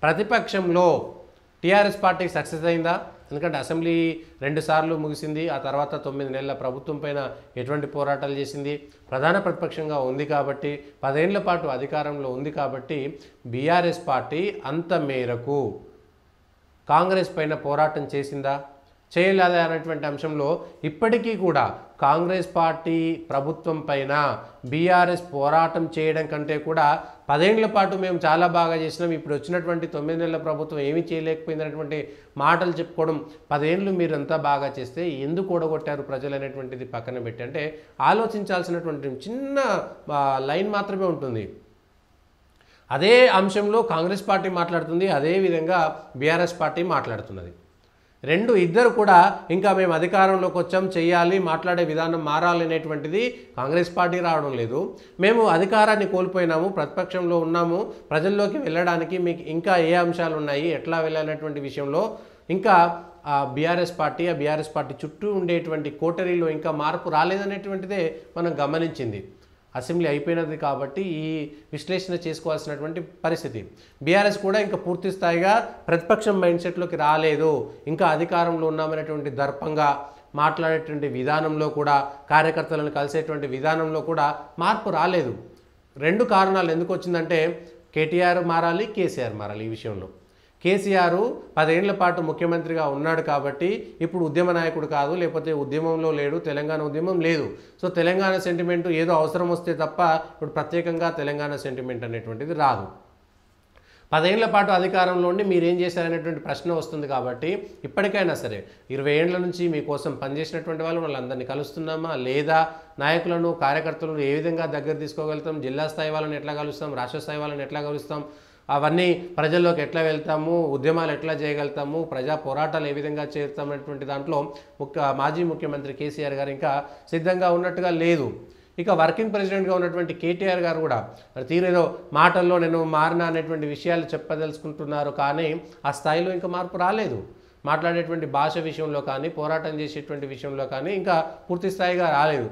ప్రతిపక్షంలో TRS party success అయిందా? ఎందుకంటే అసెంబ్లీ 2 సార్లు ముగిసింది. ఆ తర్వాత 9 నెలల ప్రభుత్వం పైన ఎటువంటి పోరాటాలు చేసింది? ప్రధాన ప్రతిపక్షంగా ఉంది కాబట్టి 10 ఏళ్ల పాటు అధికారంలో ఉంది కాబట్టి బీఆర్ఎస్ పార్టీ అంత మేరకు కాంగ్రెస్ పైన పోరాటం చేసిందా? చేయలేదా అనేటువంటి అంశంలో ఇప్పటికీ కూడా కాంగ్రెస్ పార్టీ ప్రభుత్వం పైన బీఆర్ఎస్ పోరాటం చేయడం కంటే కూడా 10 ఏళ్ల పాటు మేము చాలా బాగా చేసినాం, ఇప్పుడు వచ్చినటువంటి 9 నెలల ప్రభుత్వం ఏమీ చేయలేకపోయింది అనేటువంటి మాటలు చెప్పుకోవడం, 10 ఏళ్ళు మీరు అంతా బాగా చేస్తే ఎందుకు ఓడగొట్టారు ప్రజలు అనేటువంటిది పక్కన పెట్టి అంటే ఆలోచించాల్సినటువంటి చిన్న లైన్ మాత్రమే ఉంటుంది. అదే అంశంలో కాంగ్రెస్ పార్టీ మాట్లాడుతుంది, అదేవిధంగా బీఆర్ఎస్ పార్టీ మాట్లాడుతున్నది. ఇద్దరు కూడా ఇంకా మేము అధికారంలోకి వచ్చాం, చెయ్యాలి, మాట్లాడే విధానం మారాలి అనేటువంటిది కాంగ్రెస్ పార్టీ రావడం లేదు. మేము అధికారాన్ని కోల్పోయినాము, ప్రతిపక్షంలో ఉన్నాము, ప్రజల్లోకి వెళ్ళడానికి మీకు ఇంకా ఏ అంశాలు ఉన్నాయి, ఎట్లా వెళ్ళాలనేటువంటి విషయంలో ఇంకా బీఆర్ఎస్ పార్టీ చుట్టూ ఉండేటువంటి కోటరీలో ఇంకా మార్పు రాలేదనేటువంటిదే మనం గమనించింది. అసెంబ్లీ అయిపోయినది కాబట్టి ఈ విశ్లేషణ చేసుకోవాల్సినటువంటి పరిస్థితి. బీఆర్ఎస్ కూడా ఇంకా పూర్తి స్థాయిగా ప్రతిపక్షం మైండ్ సెట్లోకి రాలేదు, ఇంకా అధికారంలో ఉన్నామనేటువంటి దర్పంగా మాట్లాడేటువంటి విధానంలో కూడా, కార్యకర్తలను కలిసేటువంటి విధానంలో కూడా మార్పు రాలేదు. 2 కారణాలు ఎందుకు వచ్చిందంటే కేటీఆర్ మారాలి, కేసీఆర్ మారాలి. ఈ విషయంలో కేసీఆర్ 10 ఏళ్ల పాటు ముఖ్యమంత్రిగా ఉన్నాడు కాబట్టి ఇప్పుడు ఉద్యమ నాయకుడు కాదు, లేకపోతే ఉద్యమంలో లేడు, తెలంగాణ ఉద్యమం లేదు. సో తెలంగాణ సెంటిమెంట్ ఏదో అవసరం వస్తే తప్ప ఇప్పుడు ప్రత్యేకంగా తెలంగాణ సెంటిమెంట్ అనేటువంటిది రాదు. 10 ఏళ్ల పాటు అధికారంలో ఉండి మీరేం చేశారనేటువంటి ప్రశ్న వస్తుంది. కాబట్టి ఇప్పటికైనా సరే 20 ఏళ్ల నుంచి మీకోసం పనిచేసినటువంటి వాళ్ళందరినీ కలుస్తున్నామా లేదా, నాయకులను కార్యకర్తలను ఏ విధంగా దగ్గర తీసుకోగలుగుతాం, జిల్లా స్థాయి వాళ్ళని ఎట్లా కలుస్తాం, రాష్ట్ర స్థాయి వాళ్ళని ఎట్లా కలుస్తాం, అవన్నీ ప్రజల్లోకి ఎట్లా వెళ్తాము, ఉద్యమాలు ఎట్లా చేయగలుగుతాము, ప్రజా పోరాటాలు ఏ విధంగా చేస్తాం అనేటువంటి దాంట్లో మాజీ ముఖ్యమంత్రి కేసీఆర్ గారు ఇంకా సిద్ధంగా ఉన్నట్టుగా లేదు. ఇక వర్కింగ్ ప్రెసిడెంట్గా ఉన్నటువంటి కేటీఆర్ గారు కూడా తీరేదో మాటల్లో నేను మారినా అనేటువంటి విషయాలు చెప్పదలుచుకుంటున్నారు, కానీ ఆ స్థాయిలో ఇంకా మార్పు రాలేదు. మాట్లాడేటువంటి భాష విషయంలో కానీ, పోరాటం చేసేటువంటి విషయంలో కానీ ఇంకా పూర్తి స్థాయిగా రాలేదు.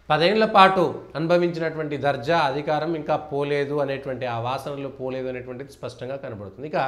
10 ఏళ్ల పాటు అనుభవించినటువంటి దర్జా అధికారం ఇంకా పోలేదు అనేటువంటి, ఆ వాసనలు పోలేదు అనేటువంటిది స్పష్టంగా కనబడుతుంది. ఇక